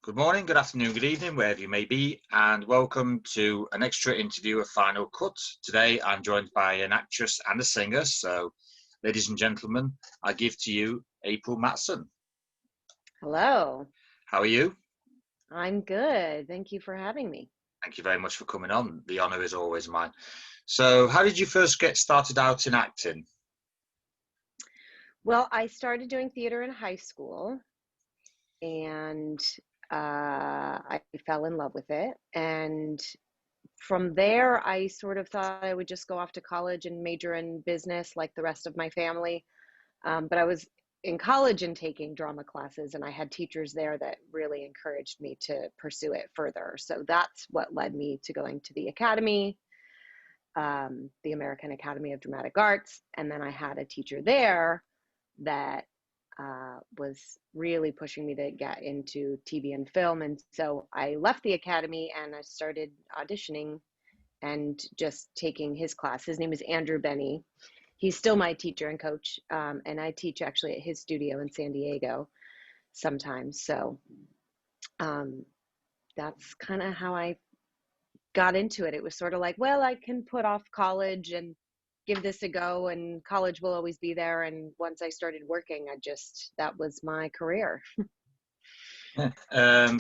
Good morning, good afternoon, good evening, wherever you may be, and welcome to an extra interview of Final Cut. Today I'm joined by an actress and a singer, so ladies and gentlemen, I give to you April Matson. Hello. How are you? I'm good. Thank you for having me. Thank you very much for coming on. The honour is always mine. So how did you first get started out in acting? Well, I started doing theater in high school and I fell in love with it. And from there, I sort of thought I would just go off to college and major in business like the rest of my family. But I was in college and taking drama classes, and I had teachers there that really encouraged me to pursue it further. So that's what led me to going to the academy, the American Academy of Dramatic Arts. And then I had a teacher there that was really pushing me to get into TV and film. And so I left the academy and I started auditioning and just taking his class. His name is Andrew Benny. He's still my teacher and coach. And I teach actually at his studio in San Diego sometimes. So that's kind of how I got into it. It was sort of like, well, I can put off college and give this a go, and college will always be there. And once I started working, that was my career.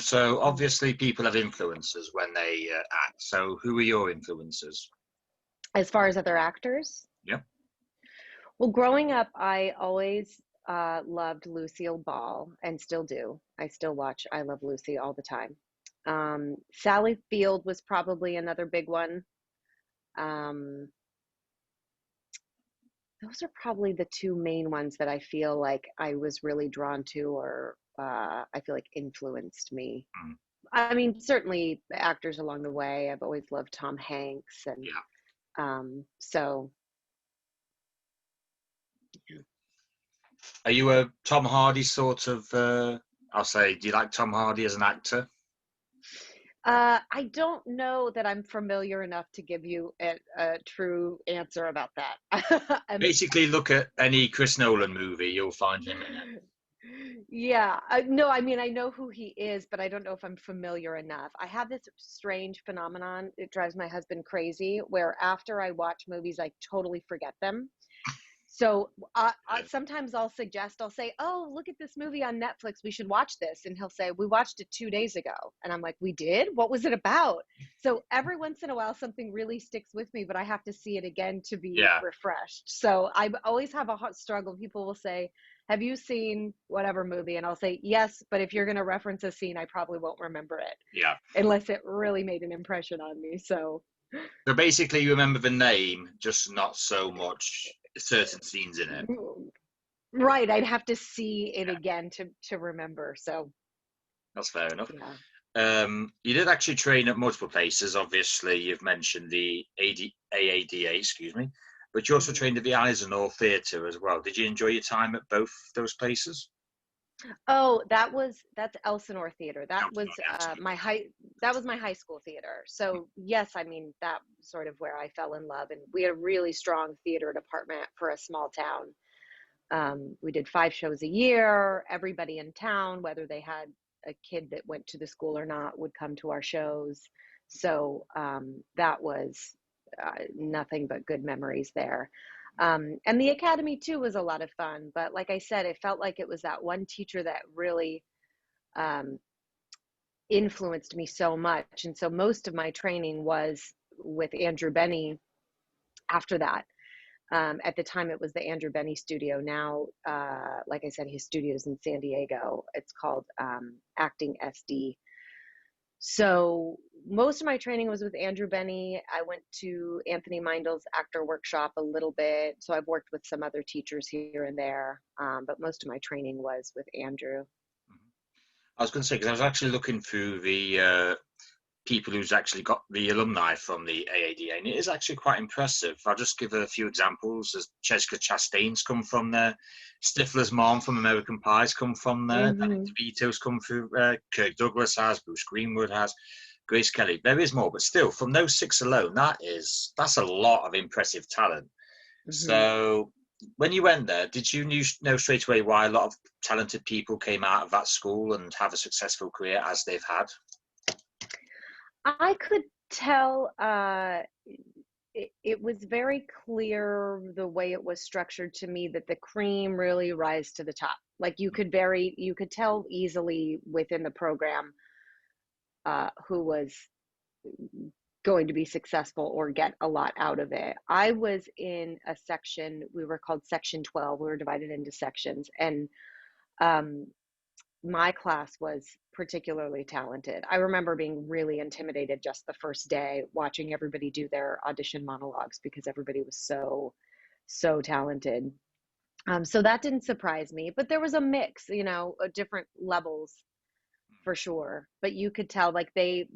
So obviously people have influences when they act. So who are your influences? As far as other actors, Yeah. well, growing up, I always loved Lucille Ball and still do. I still watch I Love Lucy all the time. Sally Field was probably another big one. Those are probably the two main ones that I feel like I was really drawn to, or I feel like influenced me. Mm. I mean, certainly the actors along the way. I've always loved Tom Hanks, and Yeah. so. Are you a Tom Hardy sort of, I'll say, do you like Tom Hardy as an actor? I don't know that I'm familiar enough to give you a true answer about that. Basically, look at any Chris Nolan movie, you'll find him in it. Yeah, no, I mean, I know who he is, but I don't know if I'm familiar enough. I have this strange phenomenon. It drives my husband crazy, where after I watch movies, I totally forget them. So sometimes I'll say, oh, look at this movie on Netflix. We should watch this. And he'll say, we watched it 2 days ago. And I'm like, we did? What was it about? So every once in a while, something really sticks with me, but I have to see it again to be Yeah, refreshed. So I always have a hot struggle. People will say, have you seen whatever movie? And I'll say, yes, but if you're going to reference a scene, I probably won't remember it yeah. unless it really made an impression on me. So So basically, you remember the name, just not so much certain scenes in it. right, I'd have to see it Yeah, again to remember. So that's fair enough. yeah. You did actually train at multiple places. Obviously, you've mentioned the AADA, excuse me, but you also Mhm. trained at the Eisenhower Theatre as well. Did you enjoy your time at both those places? Oh, that's Elsinore Theater. No, not the Eisenhower. That was my high school theater. So yes, I mean that sort of where I fell in love, and we had a really strong theater department for a small town. We did 5 shows a year. Everybody in town, whether they had a kid that went to the school or not, would come to our shows. So that was nothing but good memories there. And the academy too was a lot of fun. But like I said, it felt like it was that one teacher that really um, influenced me so much. And so most of my training was with Andrew Benny after that. At the time, it was the Andrew Benny studio. Now, like I said, his studio's in San Diego. It's called Acting SD. So most of my training was with Andrew Benny. I went to Anthony Meindl's actor workshop a little bit. So I've worked with some other teachers here and there, but most of my training was with Andrew. I was going to say, because I was actually looking through the people who's actually got the alumni from the AADA, and it is actually quite impressive. I'll just give a few examples. As Jessica Chastain's come from there, Stifler's mom from American Pie's come from there, Danny Mm-hmm. DeVito's come through, Kirk Douglas has, Bruce Greenwood has, Grace Kelly. There is more, but still, from those six alone, that's a lot of impressive talent. Mm-hmm. So when you went there, did you know straight away why a lot of talented people came out of that school and have a successful career as they've had? I could tell it was very clear the way it was structured to me that the cream really rise to the top. Like you could tell easily within the program who was going to be successful or get a lot out of it. I was in a section, we were called Section 12. We were divided into sections, and um, my class was particularly talented. I remember being really intimidated just the first day watching everybody do their audition monologues because everybody was so talented. So that didn't surprise me, but there was a mix, different levels for sure. But you could tell like in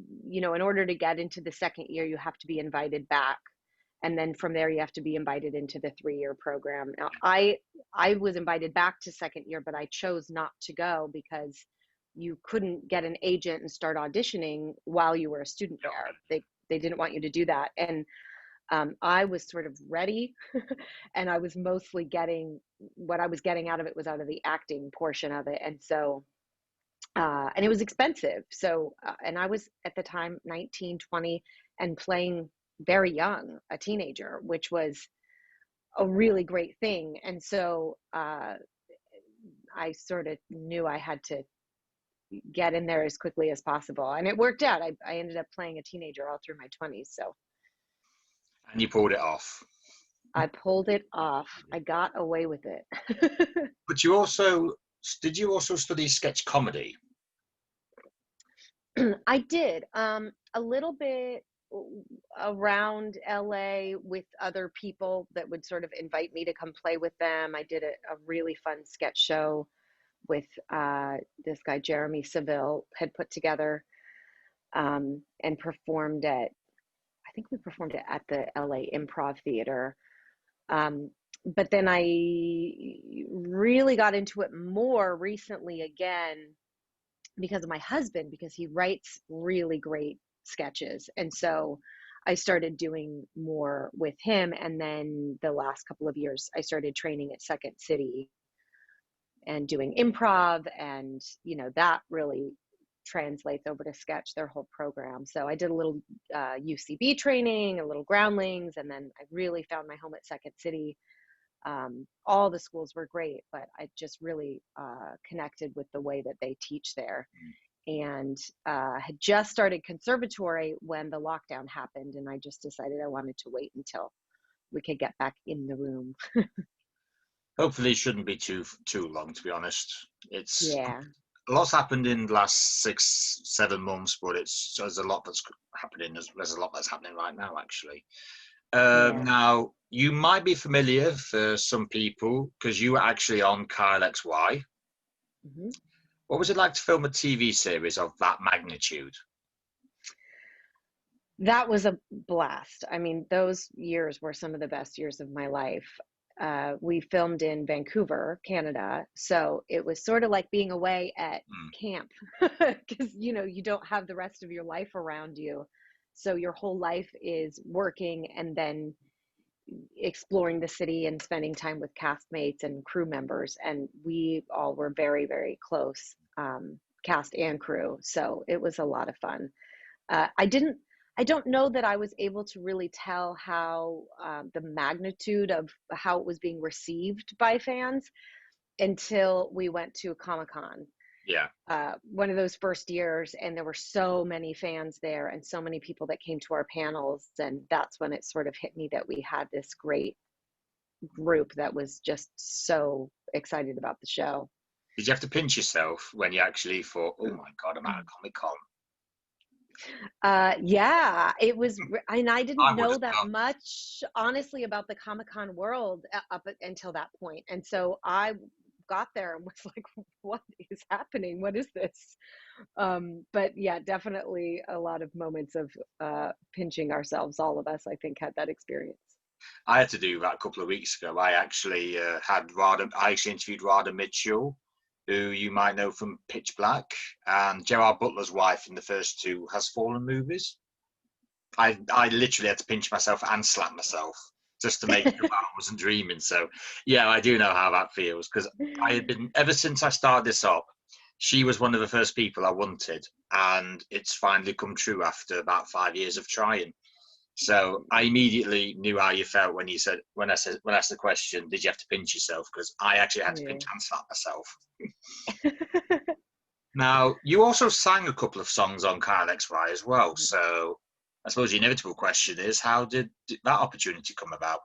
order to get into the second year, you have to be invited back. And then from there, you have to be invited into the 3-year program. Now, I was invited back to second year, but I chose not to go because you couldn't get an agent and start auditioning while you were a student there. They didn't want you to do that. And I was sort of ready, and I was mostly getting what I was getting out of it was out of the acting portion of it. And so, and it was expensive. So, and I was at the time 19, 20 and playing very young, a teenager, which was a really great thing. And so I sort of knew I had to get in there as quickly as possible. And it worked out. I ended up playing a teenager all through my 20s. So. And you pulled it off. I pulled it off. I got away with it. But did you also study sketch comedy? I did a little bit around LA with other people that would sort of invite me to come play with them. I did a really fun sketch show with this guy, Jeremy Seville, had put together and performed I think we performed it at the LA Improv Theater. But then I really got into it more recently again because of my husband, because he writes really great sketches. And so I started doing more with him. And then the last couple of years, I started training at Second City and doing improv. And, that really translates over to sketch, their whole program. So I did a little UCB training, a little groundlings, and then I really found my home at Second City. All the schools were great, but I just really connected with the way that they teach there. And had just started conservatory when the lockdown happened, and I just decided I wanted to wait until we could get back in the room. Hopefully it shouldn't be too long, to be honest. Yeah. A lot's happened in the last 6-7 months, but there's a lot that's happening. There's a lot that's happening right now, actually. Yeah. Now, you might be familiar for some people because you were actually on Kyle XY. Mm-hmm. What was it like to film a TV series of that magnitude? That was a blast. I mean, those years were some of the best years of my life. We filmed in Vancouver, Canada. So it was sort of like being away at camp because, you don't have the rest of your life around you. So your whole life is working and then exploring the city and spending time with castmates and crew members. And we all were very, very close, cast and crew. So it was a lot of fun. I don't know that I was able to really tell how the magnitude of how it was being received by fans until we went to Comic-Con. Yeah. One of those first years, and there were so many fans there and so many people that came to our panels, and that's when it sort of hit me that we had this great group that was just so excited about the show. Did you have to pinch yourself when you actually thought, oh my God, I'm at a Comic-Con? Yeah, it was, and I didn't know that much, honestly, about the Comic-Con world up until that point. And so I got there and was like, what is happening? What is this? But yeah, definitely a lot of moments of pinching ourselves. All of us, I think, had that experience. I had to do that a couple of weeks ago. I actually interviewed Rada Mitchell, who you might know from Pitch Black, and Gerard Butler's wife in the first two Has Fallen movies. I literally had to pinch myself and slap myself. just to make sure I wasn't dreaming. So, yeah, I do know how that feels because I had been, ever since I started this up, she was one of the first people I wanted, and it's finally come true after about 5 years of trying. So I immediately knew how you felt when you said, when I asked the question, did you have to pinch yourself? Because I actually had to Yeah. pinch and slap myself. Now, you also sang a couple of songs on Kyle XY as well. So I suppose the inevitable question is, how did that opportunity come about?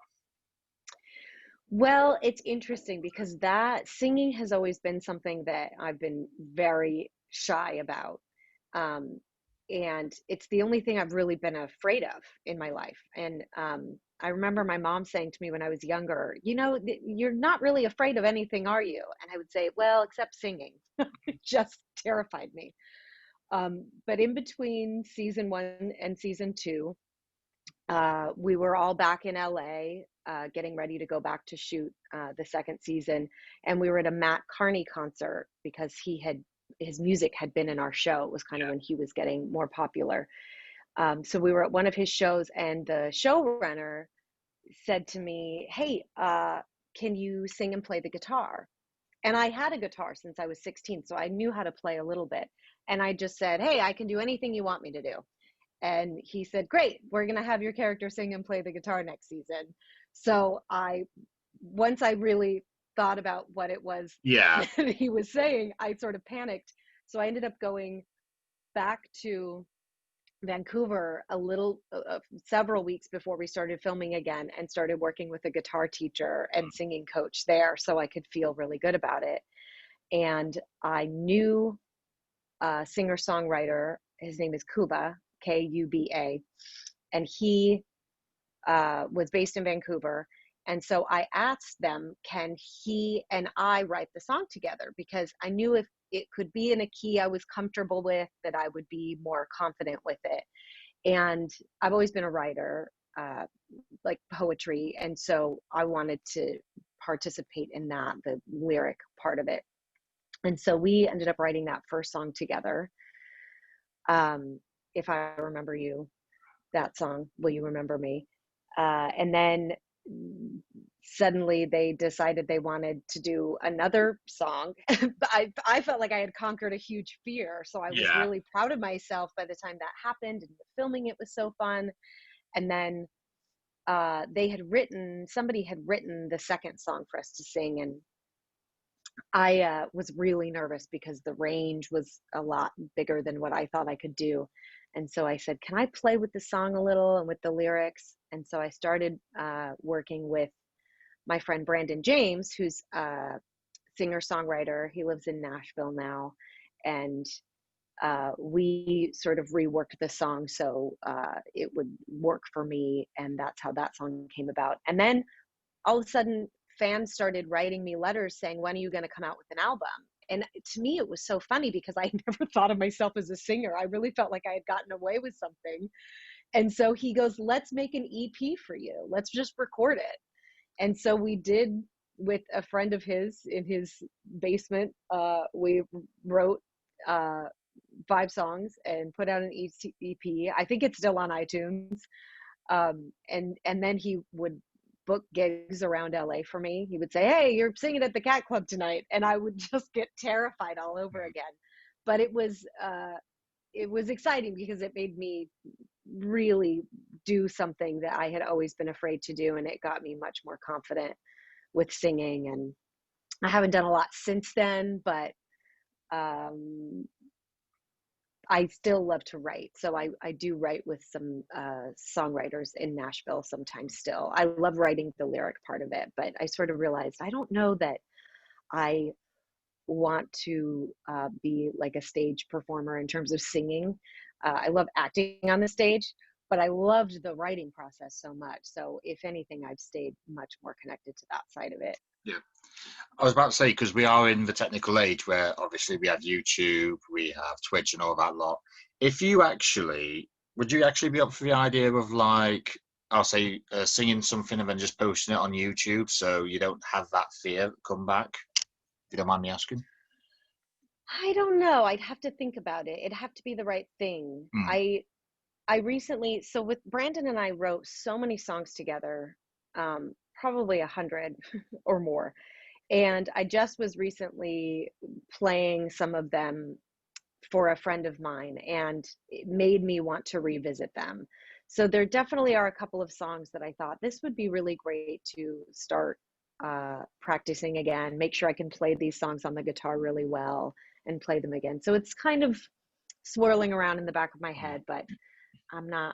Well, it's interesting because that singing has always been something that I've been very shy about. Um, and it's the only thing I've really been afraid of in my life. And I remember my mom saying to me when I was younger, you're not really afraid of anything, are you? And I would say, well, except singing. It just terrified me. But in between season 1 and season 2, we were all back in LA, getting ready to go back to shoot the second season, and we were at a Matt Carney concert because his music had been in our show. It was kind of when he was getting more popular. So we were at one of his shows, and the showrunner said to me, "Hey, can you sing and play the guitar?" And I had a guitar since I was 16, so I knew how to play a little bit. And I just said, "Hey, I can do anything you want me to do." And he said, "Great, we're going to have your character sing and play the guitar next season." So once I really thought about what it was Yeah, that he was saying, I sort of panicked. So I ended up going back to Vancouver several weeks before we started filming again, and started working with a guitar teacher and singing coach there so I could feel really good about it. And I knew a singer songwriter. His name is Kuba, Kuba, and he was based in Vancouver. And so I asked them, can he and I write the song together? Because I knew if it could be in a key I was comfortable with, that I would be more confident with it. And I've always been a writer, like poetry. And so I wanted to participate in that, the lyric part of it. And so we ended up writing that first song together. If I remember you, that song, Will You Remember Me? And then suddenly they decided they wanted to do another song. I felt like I had conquered a huge fear. So I was yeah, really proud of myself by the time that happened, and the filming it was so fun. And then somebody had written the second song for us to sing. And I was really nervous because the range was a lot bigger than what I thought I could do. And so I said, can I play with the song a little and with the lyrics? And so I started working with my friend Brandon James, who's a singer-songwriter. He lives in Nashville now. And we sort of reworked the song so it would work for me. And that's how that song came about. And then all of a sudden, fans started writing me letters saying, when are you going to come out with an album? And to me, it was so funny because I never thought of myself as a singer. I really felt like I had gotten away with something. And so he goes, let's make an EP for you. Let's just record it. And so we did, with a friend of his in his basement. We wrote 5 songs and put out an EP. I think it's still on iTunes. And then he would book gigs around LA for me. He would say, "Hey, you're singing at the Cat Club tonight," and I would just get terrified all over again. But it was exciting because it made me really do something that I had always been afraid to do, and it got me much more confident with singing. And I haven't done a lot since then, but um, I still love to write. So I do write with some songwriters in Nashville sometimes still. I love writing the lyric part of it, but I sort of realized I don't know that I want to be like a stage performer in terms of singing. I love acting on the stage, but I loved the writing process so much. So if anything, I've stayed much more connected to that side of it. yeah. I was about to say, because we are in the technical age where obviously we have YouTube, we have Twitch and all that lot. If you actually, would you actually be up for the idea of, like, I'll say, singing something and then just posting it on YouTube so you don't have that fear come back? If you don't mind me asking. I don't know. I'd have to think about it. It'd have to be the right thing. Hmm. I recently, so with Brandon and I wrote so many songs together. probably 100 or more. And I just was recently playing some of them for a friend of mine, and it made me want to revisit them. So there definitely are a couple of songs that I thought this would be really great to start practicing again, make sure I can play these songs on the guitar really well and play them again. So it's kind of swirling around in the back of my head, but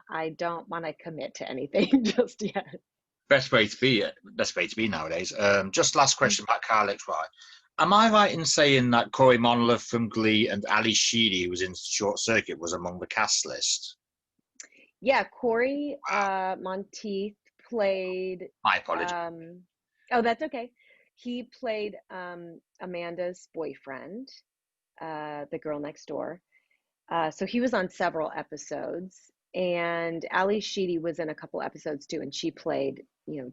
I don't want to commit to anything just yet. Best way to be nowadays. Just last question about Kyle XY. Am I right in saying that Corey Monolith from Glee and Ali Sheedy, who was in Short Circuit, was among the cast list? Yeah, Corey Monteith played. My apologies. Oh, that's okay. He played Amanda's boyfriend, the girl next door. So he was on several episodes, and Ali Sheedy was in a couple episodes too, and she played,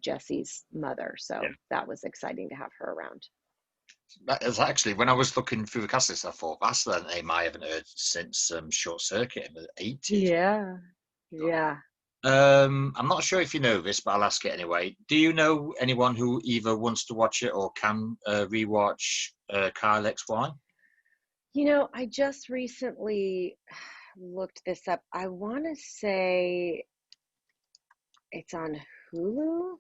Jesse's mother. So that was exciting to have her around. That is actually, when I was looking through the cast list, I thought that's the name I haven't heard since Short Circuit in the 80s. Yeah. I'm not sure if you know this, but I'll ask it anyway. Do you know anyone who either wants to watch it or can rewatch Kyle XY? I just recently looked this up. I want to say it's on Hulu.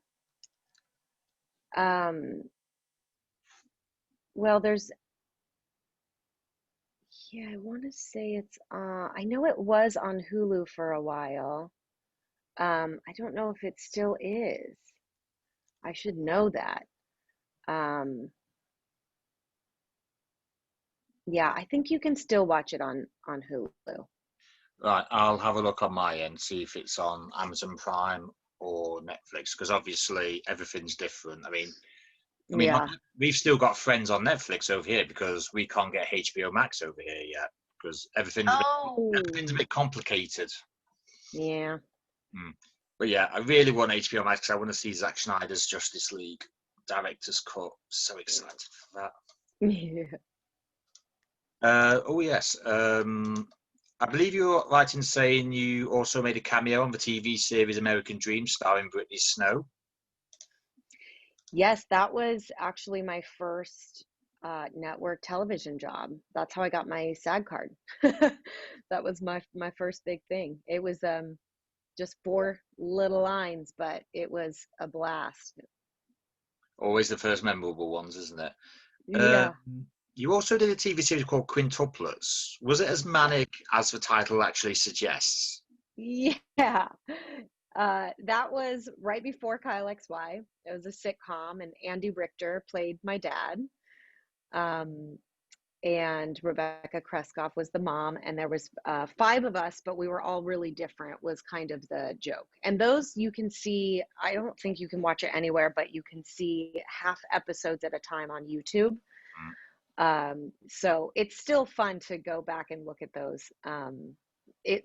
Well, I want to say it's I know it was on Hulu for a while. I don't know if it still is. I should know that. Yeah, I think you can still watch it on Hulu. Right, I'll have a look on my end, see if it's on Amazon Prime or Netflix, because obviously everything's different. I mean, Yeah. we've still got friends on Netflix over here because we can't get HBO Max over here yet because everything's a bit complicated. Yeah. But yeah, I really want HBO Max because I want to see Zack Snyder's Justice League director's cut. So excited for that. Yeah. Oh yes. I believe you're right in saying you also made a cameo on the TV series American Dream starring Brittany Snow. Yes, that was actually my first network television job. That's how I got my SAG card. That was my first big thing. It was just 4 little lines, but it was a blast. Always the first memorable ones, isn't it? Yeah. You also did a TV series called Quintuplets. Was it as manic as the title actually suggests? Yeah. That was right before Kyle XY. It was a sitcom, and Andy Richter played my dad. And Rebecca Kreskoff was the mom, and there was 5 of us, but we were all really different, was kind of the joke. And those you can see, I don't think you can watch it anywhere, but you can see half episodes at a time on YouTube. So it's still fun to go back and look at those.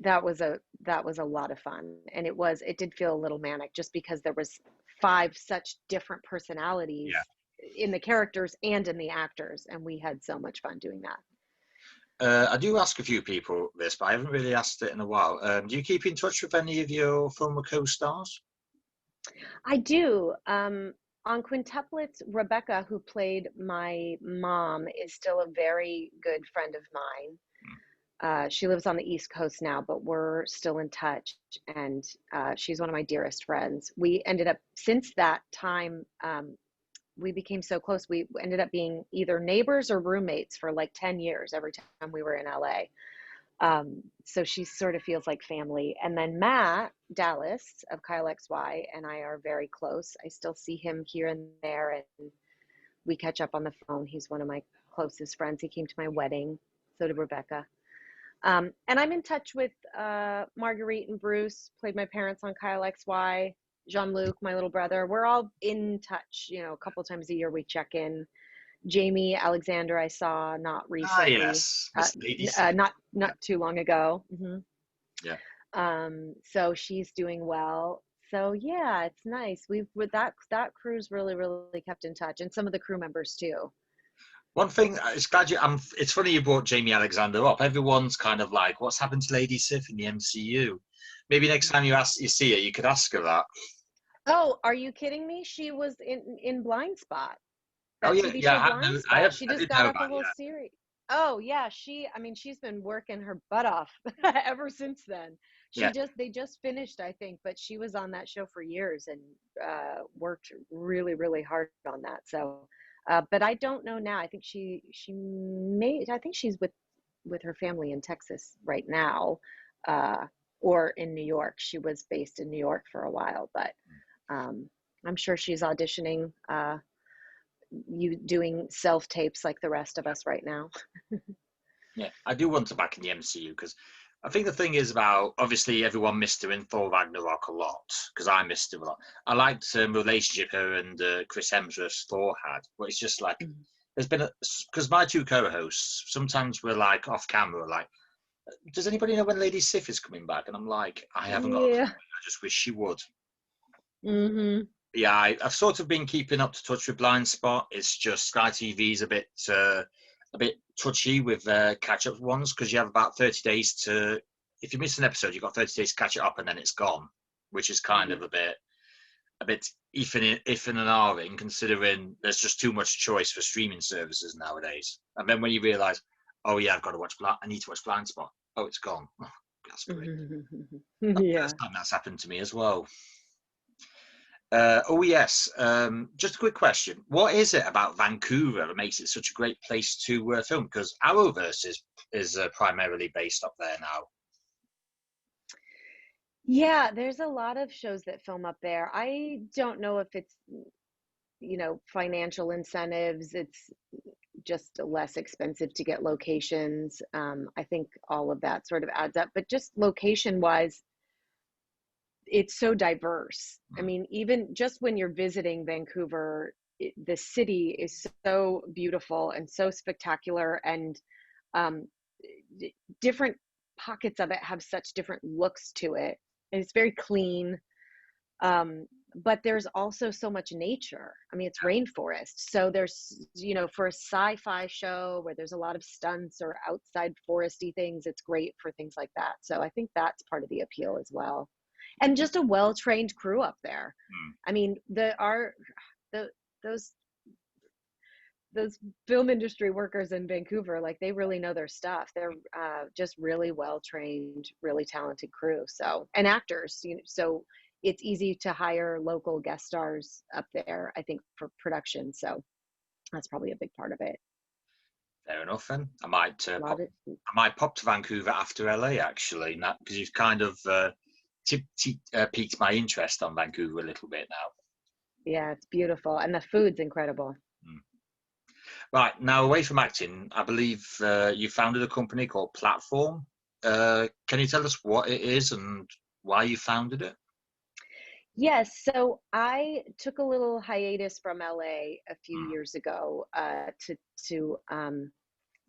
That was a lot of fun, and it did feel a little manic just because there was 5 such different personalities in the characters and in the actors, and we had so much fun doing that. I do ask a few people this, but I haven't really asked it in a while. Do you keep in touch with any of your former co-stars? I do. On Quintuplets, Rebecca, who played my mom, is still a very good friend of mine. She lives on the East Coast now, but we're still in touch, and she's one of my dearest friends. We ended up, since that time, we became so close. We ended up being either neighbors or roommates for like 10 years every time we were in LA. So she sort of feels like family. And then Matt Dallas of Kyle XY and I are very close. I still see him here and there, and we catch up on the phone. He's one of my closest friends. He came to my wedding. So did Rebecca. And I'm in touch with Marguerite and Bruce, played my parents on Kyle XY. Jean-Luc, my little brother. We're all in touch, a couple times a year we check in. Jamie Alexander I saw not recently. Yes. Not too long ago. Mm-hmm. Yeah. So she's doing well. So yeah, it's nice. We've with that crew's really, really kept in touch, and some of the crew members too. One thing, it's funny you brought Jamie Alexander up. Everyone's kind of like, what's happened to Lady Siff in the MCU? Maybe next time you see her, you could ask her that. Oh, are you kidding me? She was in Blindspot. Oh That yeah, TV yeah. show Blindspot. She I just did got know off a about whole yeah. series. Oh yeah, I mean, she's been working her butt off ever since then. Yeah, They just finished, I think, but she was on that show for years and worked really, really hard on that. So, but I don't know now. I think I think she's with her family in Texas right now, uh, or in New York. She was based in New York for a while, but um, I'm sure she's auditioning. You doing self tapes like the rest of us right now. yeah. I do want her back in the MCU because I think the thing is about obviously everyone missed her in Thor Ragnarok a lot because I missed her a lot. I liked the relationship her and Chris Hemsworth's Thor had, but it's just like there's been a because my two co-hosts sometimes we're like off camera like, does anybody know when Lady Sif is coming back? And I'm like, I haven't got a clue. Yeah. I just wish she would. Mm-hmm. Yeah, I've sort of been keeping up to touch with Blindspot. It's just Sky TV's a bit touchy with catch-up ones because you have about 30 days to. If you miss an episode, you've got 30 days to catch it up, and then it's gone, which is kind of a bit if and an ahhing considering there's just too much choice for streaming services nowadays. And then when you realise, oh yeah, I've got to watch. I need to watch Blindspot. Oh, it's gone. Oh, that's great. That's the Yeah. first time that's happened to me as well. Oh yes. Just a quick question: what is it about Vancouver that makes it such a great place to film? Because Arrowverse is primarily based up there now. Yeah, there's a lot of shows that film up there. I don't know if it's, financial incentives. It's just less expensive to get locations. I think all of that sort of adds up. But just location wise, it's so diverse. I Mm. mean, even just when you're visiting Vancouver, the city is so beautiful and so spectacular, and um, different pockets of it have such different looks to it. And it's very clean. But there's also so much nature. I mean, it's rainforest. So there's, for a sci-fi show where there's a lot of stunts or outside foresty things, it's great for things like that. So I think that's part of the appeal as well. And just a well-trained crew up there. Mm. I mean, the those those film industry workers in Vancouver, like they really know their stuff. They're just really well trained, really talented crew. So, and actors, so it's easy to hire local guest stars up there, I think, for production. So that's probably a big part of it. Fair enough. Then A lot of, I might pop to Vancouver after LA actually, because you've kind of piqued my interest on Vancouver a little bit now. yeah, it's beautiful. And the food's incredible. Mm. Right, now away from acting, I believe you founded a company called Platform. Can you tell us what it is and why you founded it? Yes, so I took a little hiatus from LA a few Mm. years ago to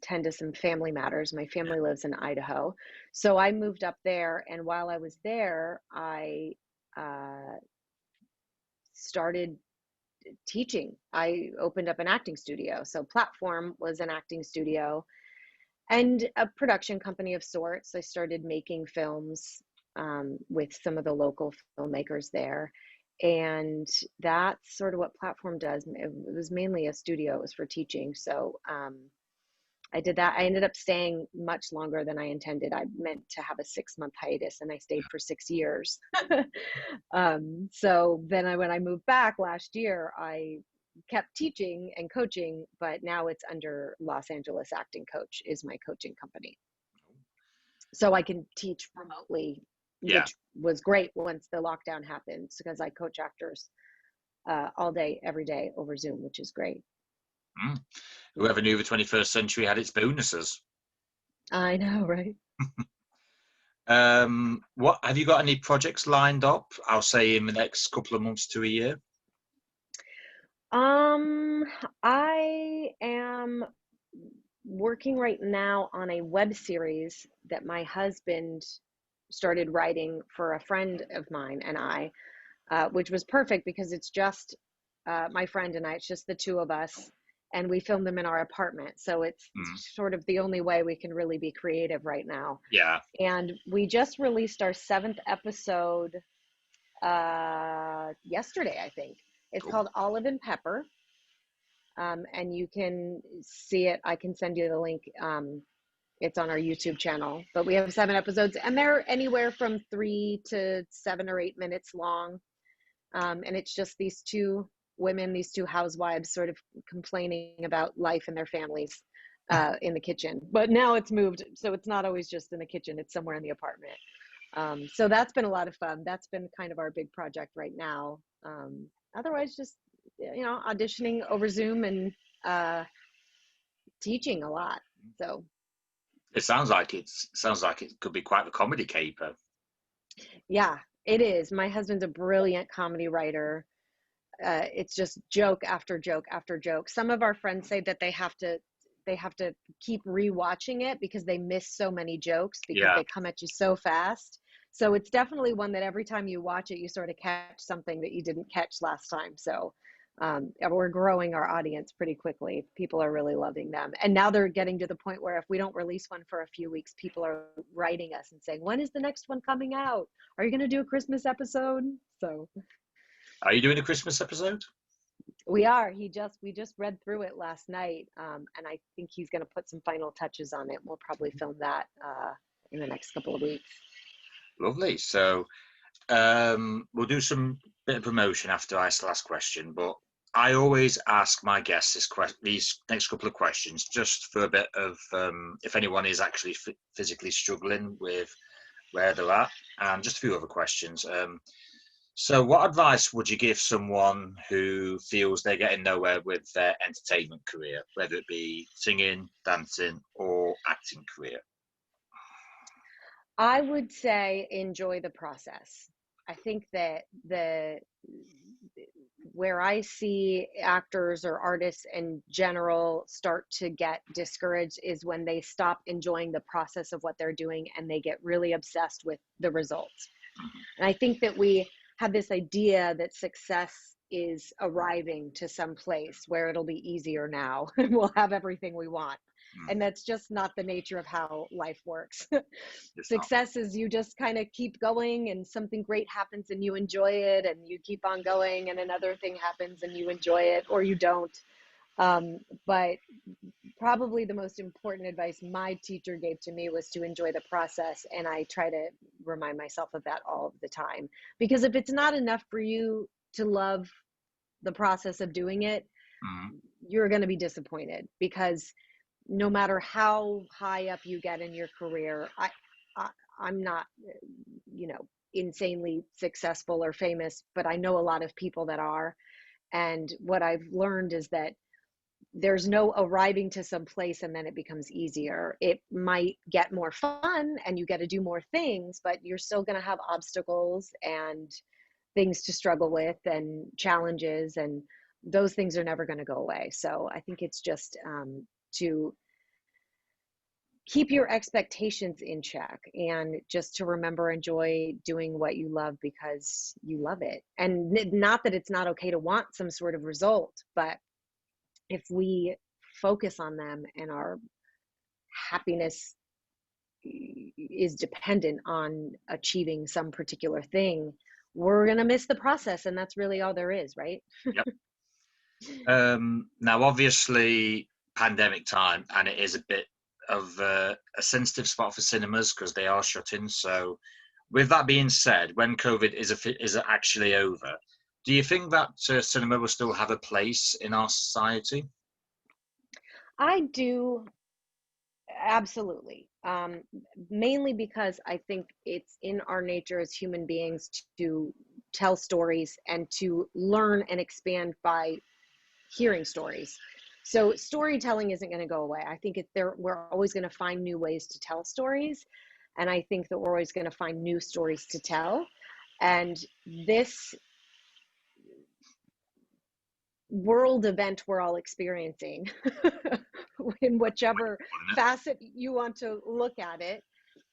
tend to some family matters. My Yeah. family lives in Idaho, so I moved up there. And while I was there, I uh, started teaching. I opened up an acting studio. So Platform was an acting studio and a production company of sorts. I started making films with some of the local filmmakers there. And that's sort of what Platform does. It was mainly a studio, it was for teaching. So I did that. I ended up staying much longer than I intended. I meant to have a 6-month hiatus and I stayed for 6 years. So then when I moved back last year, I kept teaching and coaching, but now it's under Los Angeles Acting Coach is my coaching company. So I can teach remotely, Yeah. which was great once the lockdown happened because I coach actors all day, every day over Zoom, which is great. Mm. Whoever knew the 21st century had its bonuses. I know, right? What have you got any projects lined up? I'll say in the next couple of months to a year. Um, I am working right now on a web series that my husband started writing for a friend of mine and I, which was perfect because it's just my friend and I, it's just the two of us, and we filmed them in our apartment. So it's Mm. sort of the only way we can really be creative right now. Yeah. And we just released our 7th episode yesterday, I think. It's Cool. called Olive and Pepper. And you can see it. I can send you the link. It's on our YouTube channel, but we have 7 episodes, and they're anywhere from 3 to 7 or 8 minutes long. And it's just these 2 women, these 2 housewives, sort of complaining about life and their families in the kitchen. But now it's moved, so it's not always just in the kitchen, it's somewhere in the apartment. So that's been a lot of fun. That's been kind of our big project right now. Otherwise, just, auditioning over Zoom and teaching a lot. So It sounds like it could be quite a comedy caper. yeah, it is. My husband's a brilliant comedy writer. It's just joke after joke after joke. Some of our friends say that they have to keep rewatching it because they miss so many jokes because Yeah. they come at you so fast. So it's definitely one that every time you watch it, you sort of catch something that you didn't catch last time. So we're growing our audience pretty quickly. People are really loving them. And now they're getting to the point where if we don't release one for a few weeks, people are writing us and saying, when is the next one coming out? Are you going to do a Christmas episode? So Are you doing a Christmas episode? we are. We just read through it last night, and I think he's going to put some final touches on it. We'll probably film that in the next couple of weeks. Lovely. So we'll do some bit of promotion after I ask the last question, but I always ask my guests these next couple of questions just for a bit of if anyone is actually physically struggling with where they're at, and just a few other questions. So what advice would you give someone who feels they're getting nowhere with their entertainment career, whether it be singing, dancing, or acting career? I would say enjoy the process. I think that where I see actors or artists in general start to get discouraged is when they stop enjoying the process of what they're doing and they get really obsessed with the results. And I think that we have this idea that success is arriving to some place where it'll be easier now and we'll have everything we want. And that's just not the nature of how life works. Success is you just kind of keep going and something great happens and you enjoy it and you keep on going and another thing happens and you enjoy it or you don't. But probably the most important advice my teacher gave to me was to enjoy the process. And I try to remind myself of that all of the time, because if it's not enough for you to love the process of doing it, you're going to be disappointed, because no matter how high up you get in your career, I'm not, insanely successful or famous, but I know a lot of people that are. And what I've learned is that there's no arriving to some place and then it becomes easier. It might get more fun and you get to do more things, but you're still going to have obstacles and things to struggle with and challenges, and those things are never going to go away. So I think it's just to keep your expectations in check and just to remember, enjoy doing what you love because you love it. And not that it's not okay to want some sort of result, but if we focus on them and our happiness is dependent on achieving some particular thing, we're going to miss the process. And that's really all there is, right? Yep. Now, obviously, pandemic time, and it is a bit of a sensitive spot for cinemas because they are shutting. So, with that being said, when COVID is actually over, do you think that cinema will still have a place in our society? I do, absolutely. Mainly because I think it's in our nature as human beings to tell stories and to learn and expand by hearing stories. So storytelling isn't going to go away. I think we're always going to find new ways to tell stories. And I think that we're always going to find new stories to tell. And this world event we're all experiencing, in whichever facet you want to look at it,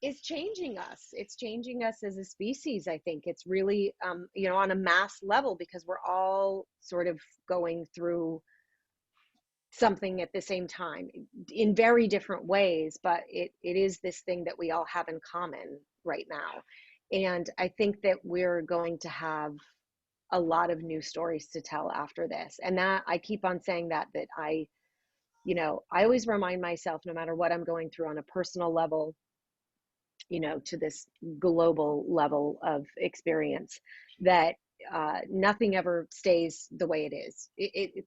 is changing us. It's changing us as a species. I think it's really, on a mass level, because we're all sort of going through something at the same time in very different ways, but it is this thing that we all have in common right now. And I think that we're going to have a lot of new stories to tell after this. And that I keep on saying that I always remind myself, no matter what I'm going through on a personal level, to this global level of experience, that nothing ever stays the way it is.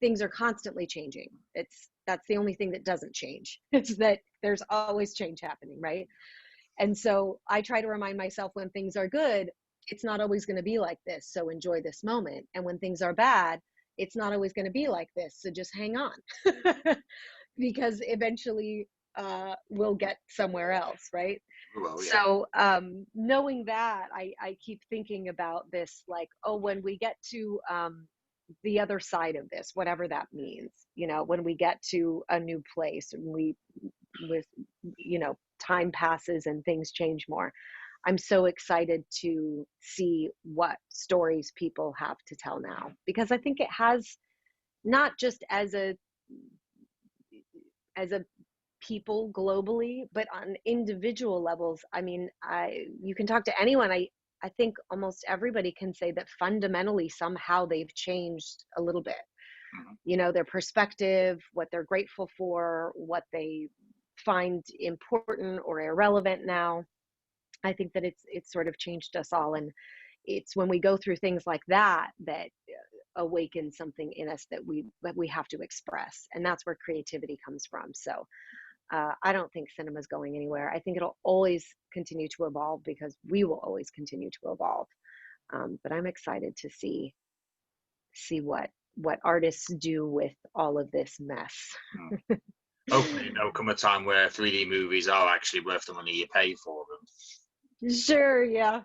Things are constantly changing. That's the only thing that doesn't change. It's that there's always change happening, right? And so I try to remind myself, when things are good, it's not always going to be like this. So enjoy this moment. And when things are bad, it's not always going to be like this. So just hang on, because eventually we'll get somewhere else, right? Well, yeah. So knowing that, I keep thinking about this, like, oh, when we get to the other side of this, whatever that means, when we get to a new place, and with, time passes and things change more, I'm so excited to see what stories people have to tell now, because I think it has, not just as a people globally, but on individual levels. I mean, you can talk to anyone. I think almost everybody can say that fundamentally somehow they've changed a little bit. Their perspective, what they're grateful for, what they find important or irrelevant now. I think that it's sort of changed us all, and it's when we go through things like that awaken something in us that we have to express, and that's where creativity comes from. So I don't think cinema's going anywhere. I think it'll always continue to evolve, because we will always continue to evolve. But I'm excited to see what artists do with all of this mess. Hopefully there'll come a time where 3D movies are actually worth the money you pay for them. Sure, yeah.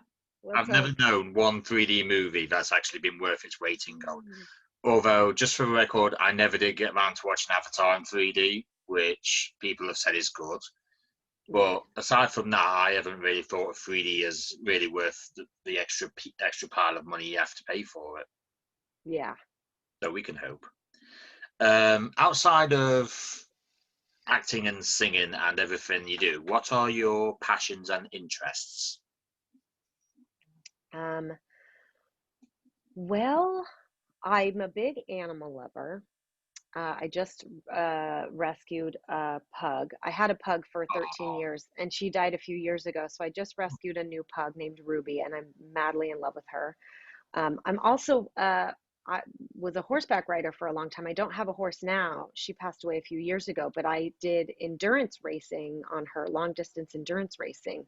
I've never known one 3D movie that's actually been worth its weight in gold. Although, just for the record, I never did get around to watching Avatar in 3D, which people have said is good. But aside from that, I haven't really thought of 3D as really worth the extra pile of money you have to pay for it. Yeah. So we can hope. Outside of acting and singing and everything you do, what are your passions and interests? Well, I'm a big animal lover. I just rescued a pug. I had a pug for 13 years, and she died a few years ago. So I just rescued a new pug named Ruby, and I'm madly in love with her. I'm also, I was a horseback rider for a long time. I don't have a horse now. She passed away a few years ago, but I did endurance racing on her, long distance endurance racing,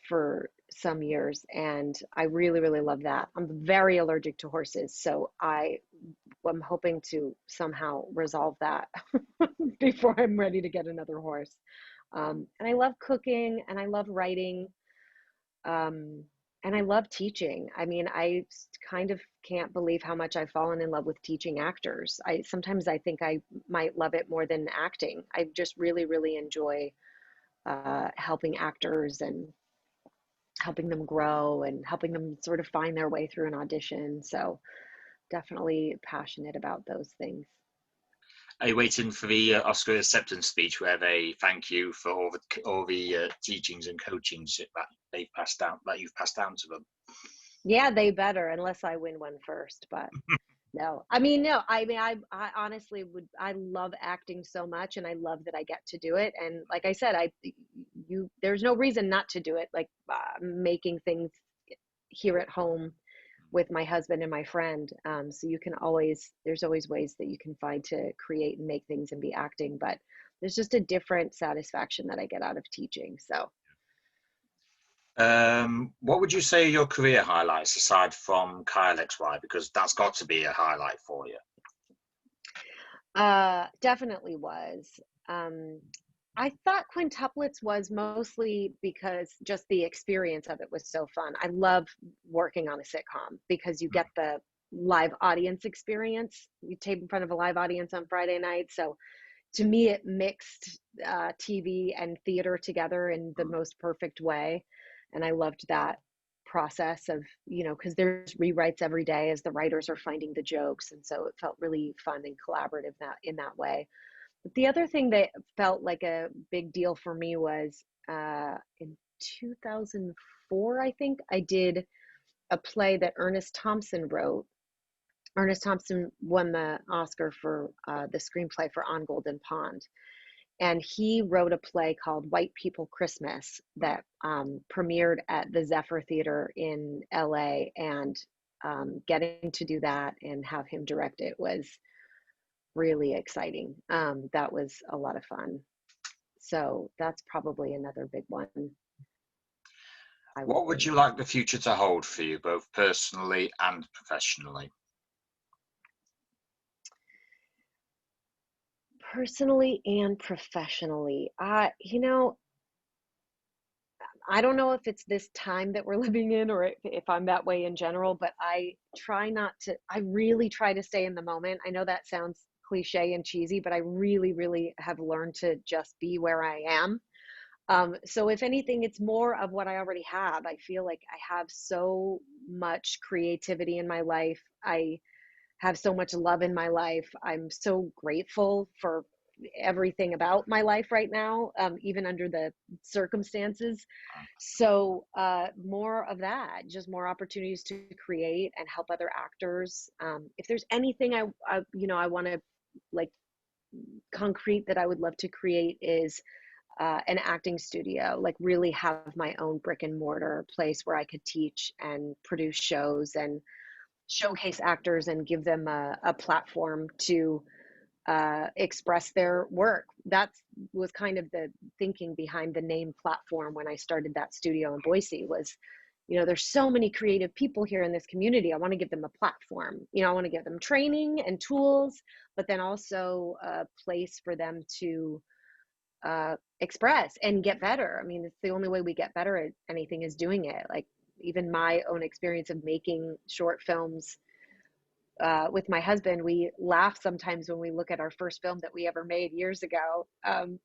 for some years, and I really, really love that. I'm very allergic to horses, so I'm hoping to somehow resolve that before I'm ready to get another horse. And I love cooking, and I love writing, and I love teaching. I mean, I kind of can't believe how much I've fallen in love with teaching actors. Sometimes I think I might love it more than acting. I just really, really enjoy helping actors and helping them grow and helping them sort of find their way through an audition. So definitely passionate about those things. Are you waiting for the Oscar acceptance speech where they thank you for all the teachings and coachings that they've passed down, that you've passed down to them? Yeah, they better, unless I win one first. But no, I mean, no, I honestly I love acting so much, and I love that I get to do it. And like I said, there's no reason not to do it. Like making things here at home with my husband and my friend. So there's always ways that you can find to create and make things and be acting, but there's just a different satisfaction that I get out of teaching. So. What would you say are your career highlights aside from Kyle XY? Because that's got to be a highlight for you. Definitely was. I thought Quintuplets was mosly because just the experience of it was so fun. I love working on a sitcom because you get the live audience experience. You tape in front of a live audience on Friday night. So to me, it mixed TV and theater together in the most perfect way. And I loved that process of, because there's rewrites every day as the writers are finding the jokes. And so it felt really fun and collaborative in that way. But the other thing that felt like a big deal for me was in 2004, I think, I did a play that Ernest Thompson wrote. Ernest Thompson won the Oscar for the screenplay for On Golden Pond. And he wrote a play called White People Christmas that premiered at the Zephyr Theater in LA. And getting to do that and have him direct it was really exciting. That was a lot of fun. So that's probably another big one. What would you like the future to hold for you, both personally and professionally? Personally and professionally, you know, I don't know if it's this time that we're living in or if I'm that way in general, but I really try to stay in the moment. I know that sounds cliche and cheesy, but I really, really have learned to just be where I am. So if anything, it's more of what I already have. I feel like I have so much creativity in my life. I have so much love in my life. I'm so grateful for everything about my life right now, even under the circumstances. So more of that, just more opportunities to create and help other actors. If there's anything I want to like concrete that I would love to create is an acting studio, like really have my own brick and mortar place where I could teach and produce shows and showcase actors and give them a platform to express their work. That was kind of the thinking behind the name Platform when I started that studio in Boise was, you know, there's so many creative people here in this community. I want to give them a platform. You know, I want to give them training and tools, but then also a place for them to express and get better. I mean, it's the only way we get better at anything is doing it. Like even my own experience of making short films with my husband, we laugh sometimes when we look at our first film that we ever made years ago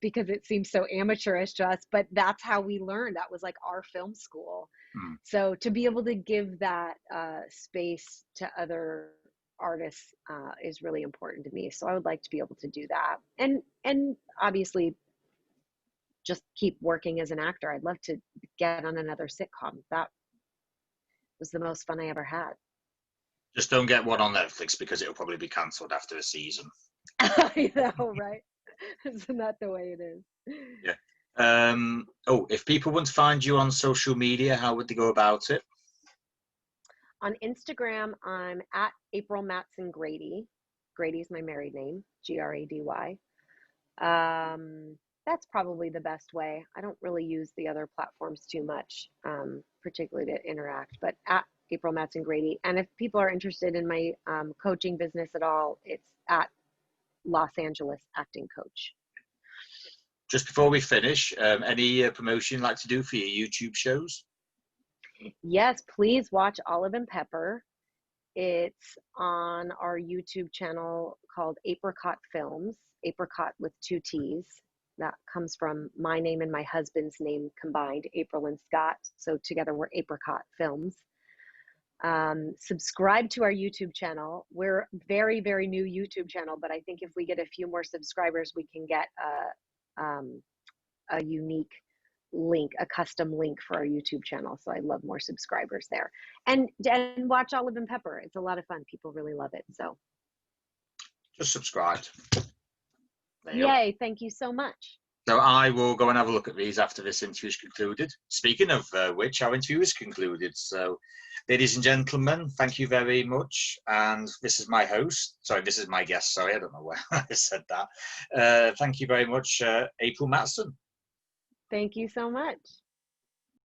because it seems so amateurish to us, but that's how we learned. That was like our film school. So to be able to give that space to other artists is really important to me. So I would like to be able to do that. And obviously just keep working as an actor. I'd love to get on another sitcom. That was the most fun I ever had. Just don't get one on Netflix because it'll probably be cancelled after a season. I know, right? Isn't that the way it is? Yeah. If people want to find you on social media, how would they go about it? On Instagram, I'm at April Matson Grady. Grady is my married name, Grady. That's probably the best way. I don't really use the other platforms too much, particularly to interact, but at April Matson Grady. And if people are interested in my coaching business at all, it's at Los Angeles Acting Coach. Just before we finish, any promotion you'd like to do for your YouTube shows? Yes, please watch Olive and Pepper. It's on our YouTube channel called Apricot Films, Apricot with 2 T's. That comes from my name and my husband's name combined, April and Scott. So together we're Apricot Films. Subscribe to our YouTube channel. We're very, very new YouTube channel, but I think if we get a few more subscribers, we can get a unique link, a custom link for our YouTube channel. So I'd love more subscribers there. And watch Olive and Pepper. It's a lot of fun. People really love it. So just subscribe. Yay, thank you so much. So I will go and have a look at these after this interview is concluded. Speaking of which, our interview is concluded. So ladies and gentlemen, thank you very much. And this is my host. Sorry, this is my guest. Sorry, I don't know where I said that. Thank you very much, April Matson. Thank you so much.